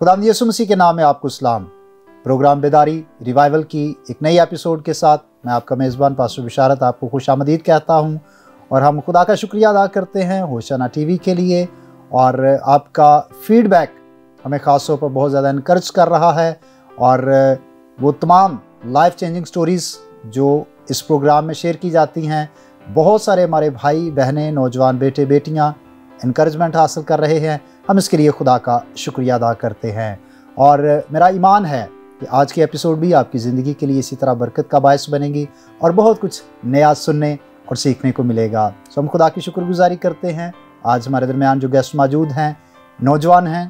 खुदावंद यीशु मसीह के नाम में आपको सलाम। प्रोग्राम बेदारी रिवाइवल की एक नई एपिसोड के साथ मैं आपका मेज़बान पास्टर बिशारत आपको खुशामदीद कहता हूं। और हम खुदा का शुक्रिया अदा करते हैं होशाना टीवी के लिए, और आपका फीडबैक हमें ख़ास तौर पर बहुत ज़्यादा इनकरेज कर रहा है। और वो तमाम लाइफ चेंजिंग स्टोरीज़ जो इस प्रोग्राम में शेयर की जाती हैं, बहुत सारे हमारे भाई बहनें, नौजवान बेटे बेटियां इनकरेजमेंट हासिल कर रहे हैं। हम इसके लिए खुदा का शुक्रिया अदा करते हैं। और मेरा ईमान है कि आज की एपिसोड भी आपकी ज़िंदगी के लिए इसी तरह बरकत का बायस बनेगी और बहुत कुछ नया सुनने और सीखने को मिलेगा। सो हम खुदा की शुक्रगुजारी करते हैं। आज हमारे दरमियान जो गेस्ट मौजूद हैं, नौजवान हैं,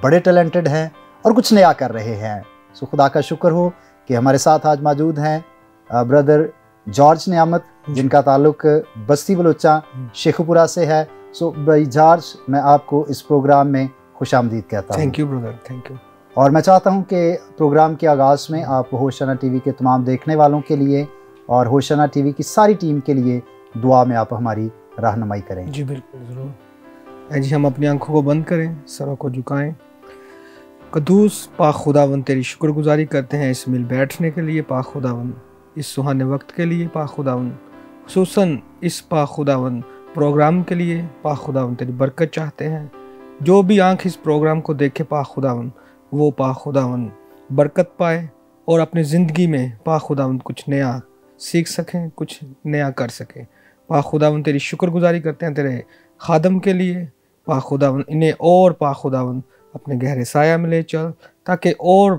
बड़े टैलेंटेड हैं और कुछ नया कर रहे हैं। सो खुदा का शुक्र हो कि हमारे साथ आज मौजूद हैं ब्रदर जॉर्ज नियामत, जिनका ताल्लुक बस्ती बलोचा शेखुपुरा से है। सो भाई जॉर्ज, मैं आपको इस प्रोग्राम में खुशामदीद कहता हूँ। Thank you brother, thank you. और मैं चाहता हूँ कि प्रोग्राम के आगाज़ में आप होशाना टीवी के तमाम देखने वालों के लिए और होशाना टीवी की सारी टीम के लिए दुआ में आप हमारी रहनुमाई करें। जी बिल्कुल, ज़रूर। जी हम अपनी आंखों को बंद करें, सरों को झुकाएं। कदूस पाक खुदावन तेरी शुक्रगुजारी करते हैं इस मिल बैठने के लिए पाक खुदावन, इस सुहाने वक्त के लिए पाक खुदावन, खुसूसन इस पाक खुदावन प्रोग्राम के लिए पाक खुदावन तेरी बरकत चाहते हैं। जो भी आंख इस प्रोग्राम को देखे पाक खुदावन, वो पाक खुदावन बरकत पाए और अपनी ज़िंदगी में पाक खुदावन कुछ नया सीख सकें, कुछ नया कर सकें। पाक खुदावन तेरी शुक्रगुजारी करते हैं तेरे खादम के लिए पाक खुदावन, इन्हें और पाक खुदावन अपने गहरे साया में ले चल, ताकि और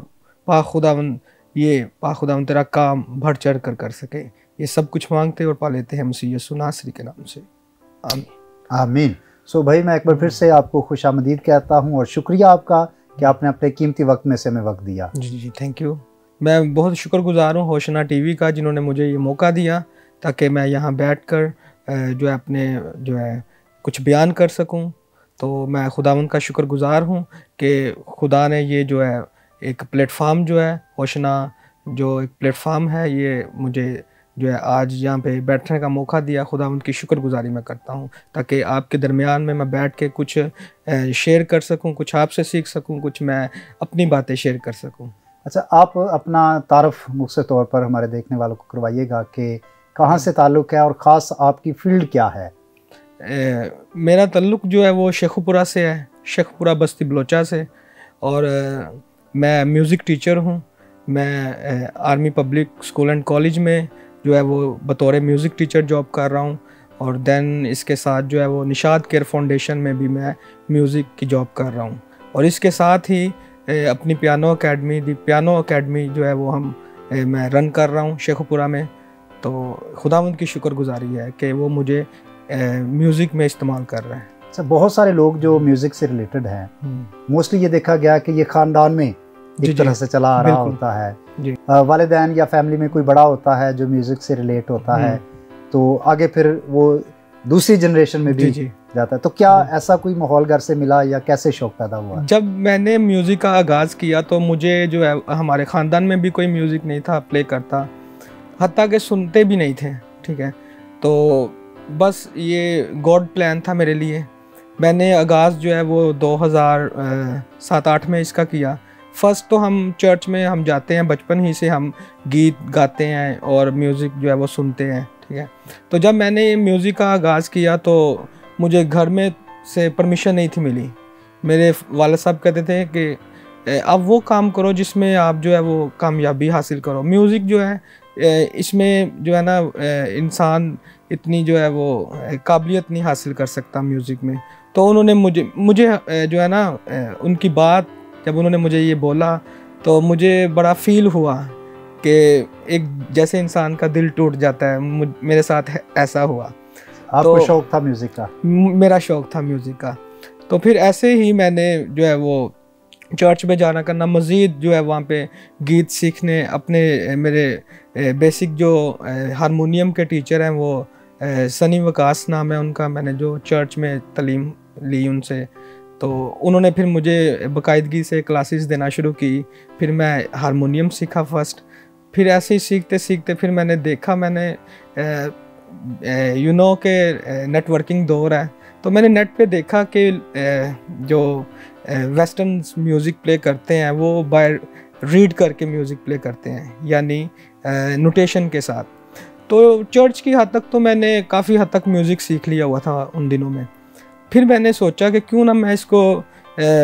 पाक खुदावन ये पाक खुदावन तेरा काम बढ़ चढ़ कर सके। ये सब कुछ मांगते और पा लेते हैं मसीह यीशु नासरी के नाम से, आमीन आमीन। सो भाई मैं एक बार फिर से आपको खुशामदीद कहता हूँ और शुक्रिया आपका कि आपने अपने कीमती वक्त में से हमें वक्त दिया। जी थैंक यू। मैं बहुत शुक्रगुजार हूँ होशना टीवी का, जिन्होंने मुझे ये मौका दिया ताकि मैं यहाँ बैठकर जो है अपने जो है कुछ बयान कर सकूँ। तो मैं खुदावंद का शुक्रगुजार हूँ कि खुदा ने ये जो है एक प्लेटफार्म जो है होशना जो एक प्लेटफार्म है, ये मुझे जो है आज यहाँ पे बैठने का मौका दिया। खुदावंद की शुक्रगुजारी मैं करता हूँ ताकि आपके दरमियान में मैं बैठ के कुछ शेयर कर सकूँ, कुछ आपसे सीख सकूँ, कुछ मैं अपनी बातें शेयर कर सकूँ। अच्छा, आप अपना तारफ़ मुख्तसर तौर पर हमारे देखने वालों को करवाइएगा कि कहाँ से ताल्लुक़ है और ख़ास आपकी फ़ील्ड क्या है? मेरा ताल्लुक़ जो है वो शेखुपुरा से है, शेखुपुरा बस्ती बलोचा से। और मैं म्यूज़िक टीचर हूँ। मैं army public school and college में जो है वो बतौर म्यूज़िक टीचर जॉब कर रहा हूँ। और दैन इसके साथ जो है वो निशाद केयर फाउंडेशन में भी मैं म्यूज़िक की जॉब कर रहा हूँ। और इसके साथ ही अपनी पियानो अकेडमी जो है वो मैं रन कर रहा हूँ शेखुपुरा में। तो खुदावंद की शुक्रगुजारी है कि वो मुझे म्यूज़िक में इस्तेमाल कर रहा है। अच्छा, बहुत सारे लोग जो म्यूज़िक से रिलेटेड हैं, मोस्टली ये देखा गया कि ये ख़ानदान में एक तरह से चला आ रहा होता है। वालिदैन या फैमिली में कोई बड़ा होता है जो म्यूज़िक से रिलेट होता है, तो आगे फिर वो दूसरी जनरेशन में भी जाता है। तो क्या ऐसा कोई माहौल घर से मिला या कैसे शौक पैदा हुआ? जब मैंने म्यूज़िक का आगाज़ किया तो मुझे जो है हमारे ख़ानदान में भी कोई म्यूज़िक नहीं था प्ले करता, हत्ता कि सुनते भी नहीं थे। ठीक है, तो बस ये गॉड प्लान था मेरे लिए। मैंने आगाज़ जो है वो 2007-8 में इसका किया। फर्स्ट तो हम चर्च में हम जाते हैं, बचपन ही से हम गीत गाते हैं और म्यूज़िक जो है वो सुनते हैं। ठीक है, तो जब मैंने म्यूज़िक का आगाज़ किया तो मुझे घर में से परमिशन नहीं थी मिली। मेरे वालिद साहब कहते थे कि अब वो काम करो जिसमें आप जो है वो कामयाबी हासिल करो। म्यूज़िक जो है इसमें जो है ना इंसान इतनी जो है वो काबिलियत नहीं हासिल कर सकता म्यूज़िक में। तो उन्होंने मुझे जो है ना उनकी बात जब उन्होंने मुझे ये बोला तो मुझे बड़ा फील हुआ कि एक जैसे इंसान का दिल टूट जाता है। मेरे साथ ऐसा हुआ। आपको शौक था म्यूज़िक का? मेरा शौक था म्यूज़िक का। तो फिर ऐसे ही मैंने जो है वो चर्च में जाना करना, मज़ीद जो है वहाँ पे गीत सीखने, अपने मेरे बेसिक जो हारमोनियम के टीचर हैं वो सनी वकास नाम है उनका, मैंने जो चर्च में तालीम ली उनसे, तो उन्होंने फिर मुझे बाकायदगी से क्लासेस देना शुरू की। फिर मैं हारमोनियम सीखा फर्स्ट। फिर ऐसे ही सीखते सीखते फिर मैंने देखा, मैंने के नेटवर्किंग दौर है, तो मैंने नेट पे देखा कि जो वेस्टर्न म्यूज़िक प्ले करते हैं वो बाय रीड करके म्यूज़िक प्ले करते हैं, यानी नोटेशन के साथ। तो चर्च की हद तक तो मैंने काफ़ी हद तक म्यूज़िक सीख लिया हुआ था उन दिनों में। फिर मैंने सोचा कि क्यों ना मैं इसको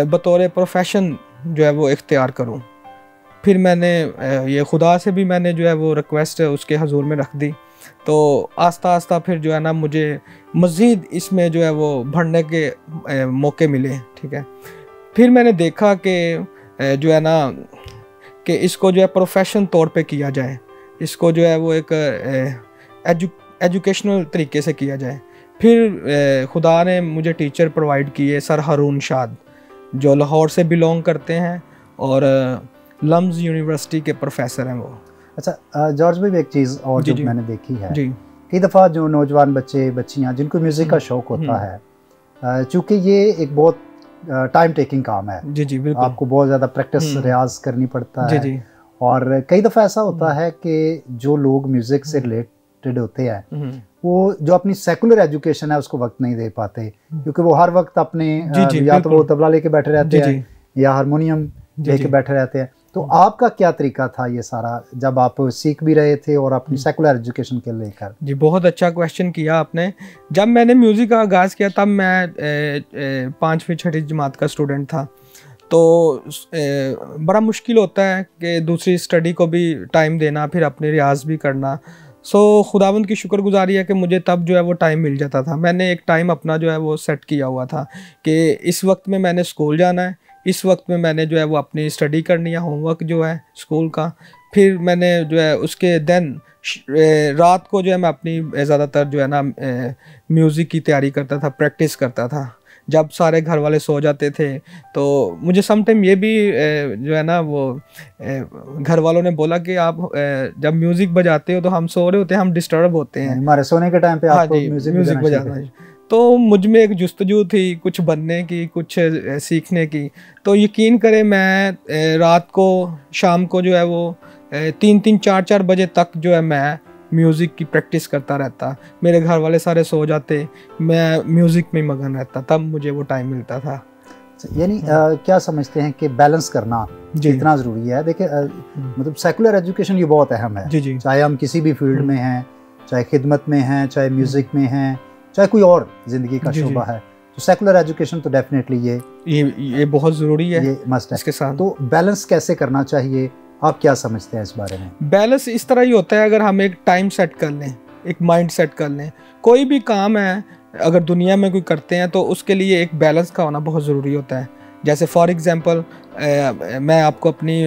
बतौर प्रोफेशन जो है वो इख्तियार करूं। फिर मैंने ये खुदा से भी मैंने जो है वो रिक्वेस्ट उसके हजूर में रख दी। तो आस्ता आस्ता फिर जो है ना मुझे मज़ीद इसमें जो है वो बढ़ने के मौके मिले, ठीक है। फिर मैंने देखा कि जो है ना कि इसको जो है प्रोफेशन तौर पे किया जाए, इसको जो है वो एक एजुकेशनल तरीके से किया जाए। फिर खुदा ने मुझे टीचर प्रोवाइड किए, सर हारून शाद, जो लाहौर से बिलोंग करते हैं और लम्स यूनिवर्सिटी के प्रोफेसर हैं वो। अच्छा जॉर्ज भाई, एक चीज़ और जो मैंने देखी है जी, कई दफ़ा जो नौजवान बच्चे बच्चियां जिनको म्यूज़िक का शौक़ होता है, चूँकि ये एक बहुत टाइम टेकिंग काम है, जी जी बिल्कुल, आपको बहुत ज़्यादा प्रैक्टिस रियाज करनी पड़ता है। जी जी। और कई दफ़ा ऐसा होता है कि जो लोग म्यूज़िक से रिलेटेड होते हैं वो जो अपनी सेकुलर एजुकेशन है उसको वक्त नहीं दे पाते, क्योंकि वो हर वक्त अपने या तो वो तबला लेके बैठे रहते हैं या हारमोनियम लेके बैठे रहते हैं। तो आपका क्या तरीका था ये सारा, जब आप सीख भी रहे थे और अपनी सेकुलर एजुकेशन के लेकर? जी बहुत अच्छा क्वेश्चन किया आपने। जब मैंने म्यूज़िक का आगाज़ किया तब मैं 5वीं 6वीं जमात का स्टूडेंट था। तो बड़ा मुश्किल होता है कि दूसरी स्टडी को भी टाइम देना, फिर अपने रियाज भी करना। खुदावंद की शुक्रगुजारी है कि मुझे तब जो है वो टाइम मिल जाता था। मैंने एक टाइम अपना जो है वो सेट किया हुआ था कि इस वक्त में मैंने स्कूल जाना है, इस वक्त में मैंने जो है वो अपनी स्टडी करनी है, होमवर्क जो है स्कूल का। फिर मैंने जो है उसके दिन रात को जो है मैं अपनी ज़्यादातर जो है ना म्यूज़िक की तैयारी करता था, प्रैक्टिस करता था। जब सारे घर वाले सो जाते थे तो मुझे समटाइम ये भी जो है ना वो घर वालों ने बोला कि आप जब म्यूज़िक बजाते हो तो हम सो रहे होते हैं, हम डिस्टर्ब होते हैं, हमारे सोने के टाइम पे आपको म्यूज़िक बजाना है। तो मुझ में एक जुस्तजू थी कुछ बनने की, कुछ सीखने की। तो यकीन करें मैं रात को शाम को जो है वो 3-3 4-4 बजे तक जो है मैं म्यूज़िक की प्रैक्टिस करता रहता। मेरे घर वाले सारे सो जाते, मैं म्यूज़िक में मगन रहता, तब मुझे वो टाइम मिलता था। यानी क्या समझते हैं कि बैलेंस करना कितना ज़रूरी है? देखिए मतलब सेकुलर एजुकेशन ये बहुत अहम है। जी। चाहे हम किसी भी फील्ड में हैं, चाहे खिदमत में हैं, चाहे म्यूज़िक में हैं, चाहे कोई और ज़िंदगी का शोबा है, तो सेकुलर एजुकेशन तो डेफिनेटली ये बहुत ज़रूरी है, ये मस्ट है। इसके साथ तो बैलेंस कैसे करना चाहिए, आप क्या समझते हैं इस बारे में? बैलेंस इस तरह ही होता है, अगर हम एक टाइम सेट कर लें, एक माइंड सेट कर लें। कोई भी काम है अगर दुनिया में कोई करते हैं तो उसके लिए एक बैलेंस का होना बहुत ज़रूरी होता है। जैसे फॉर एग्ज़ाम्पल मैं आपको अपनी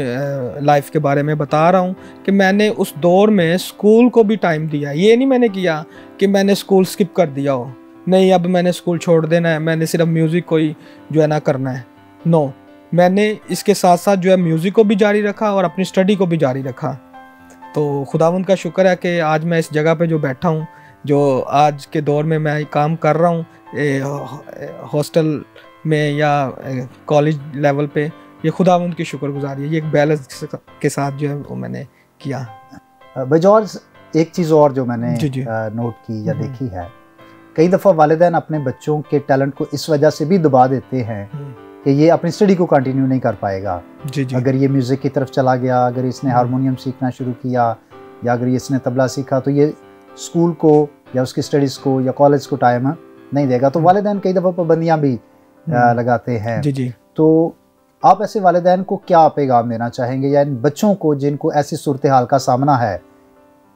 लाइफ के बारे में बता रहा हूँ कि मैंने उस दौर में स्कूल को भी टाइम दिया। ये नहीं मैंने किया कि मैंने स्कूल स्किप कर दिया हो, नहीं अब मैंने स्कूल छोड़ देना है, मैंने सिर्फ म्यूज़िक को ही जो है ना करना है। नो, मैंने इसके साथ साथ जो है म्यूज़िक को भी जारी रखा और अपनी स्टडी को भी जारी रखा। तो खुदावंद का शुक्र है कि आज मैं इस जगह पे जो बैठा हूँ, जो आज के दौर में मैं काम कर रहा हूँ हॉस्टल में या कॉलेज लेवल पे, ये खुदावंद की शुक्रगुजारी है। ये एक बैलेंस के साथ जो है वो मैंने किया। भाई जॉर्ज, एक चीज़ और जो मैंने नोट की या देखी है, कई दफ़ा वालिदैन अपने बच्चों के टैलेंट को इस वजह से भी दबा देते हैं कि ये अपनी स्टडी को कंटिन्यू नहीं कर पाएगा। अगर ये म्यूज़िक की तरफ चला गया, अगर इसने हारमोनियम सीखना शुरू किया या अगर इसने तबला सीखा, तो ये स्कूल को या उसकी स्टडीज़ को या कॉलेज को टाइम नहीं देगा। तो वालिदैन कई दफ़ा पाबंदियाँ भी लगाते हैं। तो आप ऐसे वालिदैन को क्या पैगाम देना चाहेंगे, या इन बच्चों को जिनको ऐसी सूरत हाल का सामना है,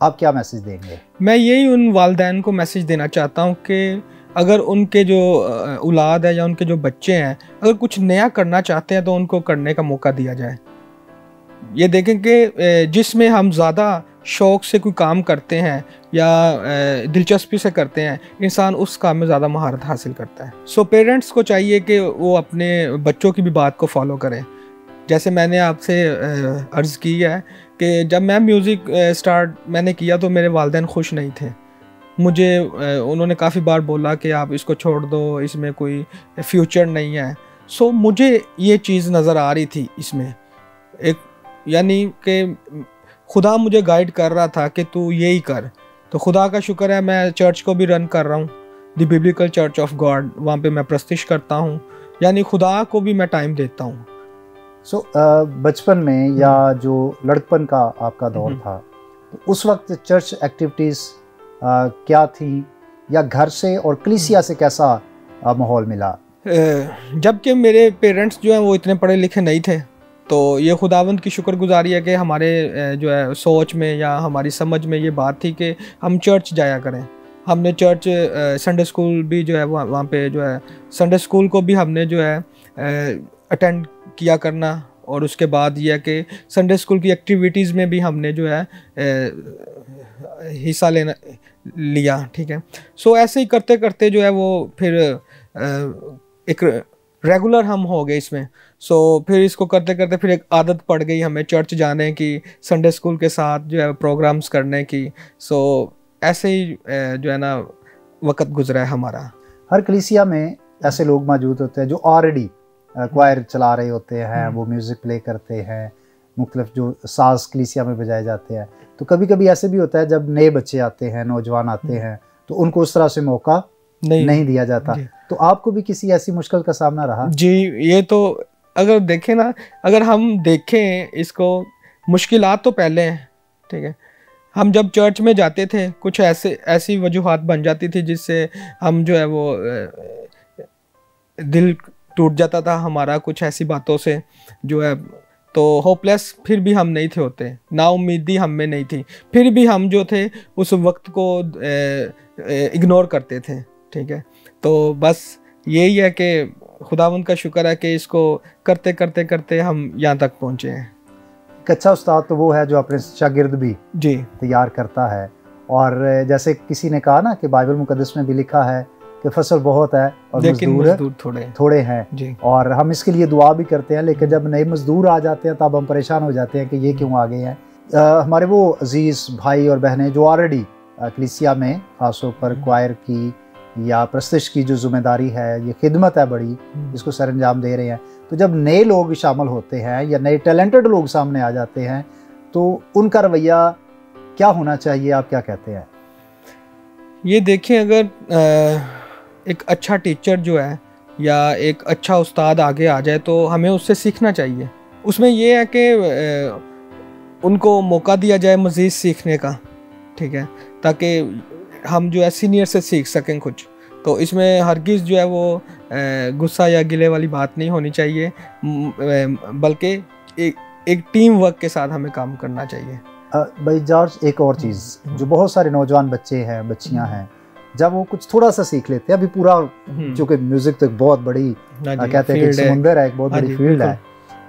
आप क्या मैसेज देंगे? मैं यही उन वालिदैन को मैसेज देना चाहता हूँ कि अगर उनके जो औलाद है या उनके जो बच्चे हैं अगर कुछ नया करना चाहते हैं तो उनको करने का मौका दिया जाए। ये देखें कि जिसमें हम ज़्यादा शौक़ से कोई काम करते हैं या दिलचस्पी से करते हैं, इंसान उस काम में ज़्यादा महारत हासिल करता है। सो पेरेंट्स को चाहिए कि वो अपने बच्चों की भी बात को फॉलो करें। जैसे मैंने आपसे अर्ज़ की है कि जब मैं म्यूज़िक स्टार्ट मैंने किया तो मेरे वालिदैन खुश नहीं थे। मुझे उन्होंने काफ़ी बार बोला कि आप इसको छोड़ दो, इसमें कोई फ्यूचर नहीं है। सो मुझे ये चीज़ नज़र आ रही थी इसमें, एक यानी कि खुदा मुझे गाइड कर रहा था कि तू यही कर। तो खुदा का शुक्र है मैं चर्च को भी रन कर रहा हूँ, the biblical church of God, वहाँ पे मैं प्रस्तिश करता हूँ, यानी खुदा को भी मैं टाइम देता हूँ। बचपन में या जो लड़कपन का आपका दौर था, तो उस वक्त चर्च एक्टिविटीज़ क्या थी, या घर से और कलीसिया से कैसा माहौल मिला? जबकि मेरे पेरेंट्स जो हैं वो इतने पढ़े लिखे नहीं थे, तो ये खुदावंद की शुक्रगुजारी है कि हमारे जो है सोच में या हमारी समझ में ये बात थी कि हम चर्च जाया करें। हमने चर्च संडे स्कूल भी जो है वहाँ पे जो है संडे स्कूल को भी हमने जो है अटेंड किया करना, और उसके बाद ये है कि संडे स्कूल की एक्टिविटीज़ में भी हमने जो है हिस्सा लिया, ठीक है। सो ऐसे ही करते करते जो है वो फिर एक रेगुलर हम हो गए इसमें। सो फिर इसको करते करते फिर एक आदत पड़ गई हमें चर्च जाने की, संडे स्कूल के साथ जो है प्रोग्राम्स करने की। सो ऐसे ही जो है ना वक्त गुजरा है हमारा। हर कलीसिया में ऐसे लोग मौजूद होते हैं जो ऑलरेडी क्वायर चला रहे होते हैं, वो म्यूज़िक प्ले करते हैं, मुख्तलिफ जो साज कलीसिया में बजाए जाते हैं। तो कभी कभी ऐसे भी होता है जब नए बच्चे आते हैं, नौजवान आते हैं, तो उनको उस तरह से मौका नहीं दिया जाता। तो आपको भी किसी ऐसी मुश्किल का सामना रहा? जी, ये तो अगर देखें ना, अगर हम देखें इसको, मुश्किलात तो पहले हैं, ठीक है। हम जब चर्च में जाते थे कुछ ऐसी वजूहात बन जाती थी जिससे हम जो है वो दिल टूट जाता था हमारा कुछ ऐसी बातों से जो है, तो होपलेस फिर भी हम नहीं थे होते, नाउम्मीदी हम में नहीं थी, फिर भी हम जो थे उस वक्त को इग्नोर करते थे, ठीक है। तो बस यही है कि खुदावंद का शुक्र है कि इसको करते करते करते हम यहाँ तक पहुँचे हैं। एक अच्छा उस्ताद तो वो है जो अपने शागिर्द भी जी तैयार करता है। और जैसे किसी ने कहा ना कि बाइबल मुकद्दस में भी लिखा है कि फसल बहुत है और मजदूर थोड़े हैं जी। और हम इसके लिए दुआ भी करते हैं, लेकिन जब नए मजदूर आ जाते हैं तब हम परेशान हो जाते हैं कि ये क्यों आ गए हैं। हमारे वो अजीज़ भाई और बहनें जो ऑलरेडी कलीसिया में खासतौर पर क्वायर की या प्रस्तिश की जो जिम्मेदारी है, ये खिदमत है बड़ी, इसको सर अंजाम दे रहे हैं, तो जब नए लोग शामिल होते हैं या नए टैलेंटेड लोग सामने आ जाते हैं तो उनका रवैया क्या होना चाहिए, आप क्या कहते हैं? ये देखिए, अगर एक अच्छा टीचर जो है या एक अच्छा उस्ताद आगे आ जाए तो हमें उससे सीखना चाहिए। उसमें ये है कि उनको मौका दिया जाए मज़ीद सीखने का, ठीक है, ताकि हम जो है सीनियर से सीख सकें कुछ। तो इसमें हरगिज़ जो है वो गुस्सा या गिले वाली बात नहीं होनी चाहिए, बल्कि एक टीम वर्क के साथ हमें काम करना चाहिए। भाई जॉर्ज, एक और चीज़ जो बहुत सारे नौजवान बच्चे हैं, बच्चियां हैं, जब वो कुछ थोड़ा सा सीख लेते हैं, अभी पूरा चूँकि म्यूज़िक तो एक बहुत बड़ी कहते हैं कि समुंदर है, एक बहुत बड़ी फील्ड है,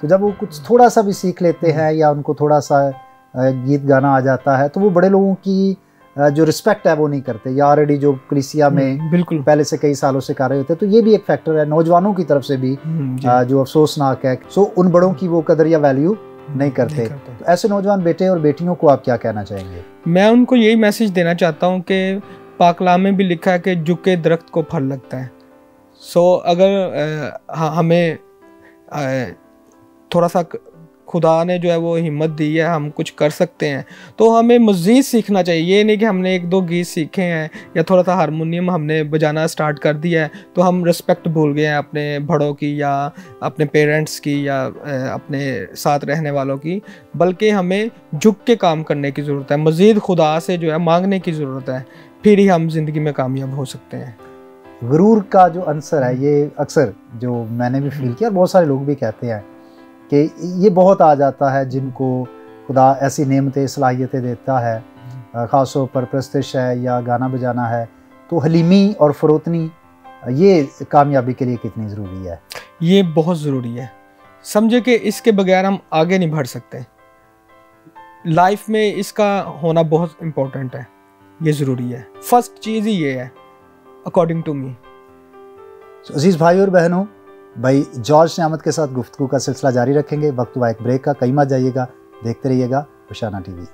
तो जब वो कुछ थोड़ा सा भी सीख लेते हैं या उनको थोड़ा सा गीत गाना आ जाता है तो वो बड़े लोगों की जो रिस्पेक्ट है वो नहीं करते, या ऑलरेडी जो कलीसिया में बिल्कुल पहले से कई सालों से कर रहे होते हैं। तो ये भी एक फैक्टर है नौजवानों की तरफ से भी जो अफसोसनाक है। सो उन बड़ों की वो कदर या वैल्यू नहीं करते। तो ऐसे नौजवान बेटे और बेटियों को आप क्या कहना चाहेंगे? मैं उनको यही मैसेज देना चाहता हूँ कि पाकलाम में भी लिखा है कि झुके दरख्त को फल लगता है। सो अगर हमें थोड़ा सा खुदा ने जो है वो हिम्मत दी है, हम कुछ कर सकते हैं, तो हमें मज़ीद सीखना चाहिए। ये नहीं कि हमने एक दो गीत सीखे हैं या थोड़ा सा हारमोनियम हमने बजाना स्टार्ट कर दिया है तो हम रिस्पेक्ट भूल गए हैं अपने बड़ों की या अपने पेरेंट्स की या अपने साथ रहने वालों की, बल्कि हमें झुक के काम करने की ज़रूरत है, मज़ीद खुदा से जो है मांगने की ज़रूरत है, फिर ही हम ज़िंदगी में कामयाब हो सकते हैं। गुरूर का जो आंसर है, ये अक्सर जो मैंने भी फील किया और बहुत सारे लोग भी कहते हैं कि ये बहुत आ जाता है जिनको खुदा ऐसी नेमतें सलाहियतें देता है, ख़ासतौर पर प्रस्तिश है या गाना बजाना है, तो हलीमी और फ़रोतनी ये कामयाबी के लिए कितनी ज़रूरी है? ये बहुत ज़रूरी है। समझे कि इसके बगैर हम आगे नहीं बढ़ सकते। लाइफ में इसका होना बहुत इम्पोर्टेंट है, ये ज़रूरी है। फर्स्ट चीज़ ही ये है अकॉर्डिंग टू मी। अजीज़ भाई और बहनों, भाई जॉर्ज न्यामत के साथ गुफ्तगू का सिलसिला जारी रखेंगे। वक्त हुआ एक ब्रेक का, कहीं मत जाइएगा, देखते रहिएगा होशाना टीवी।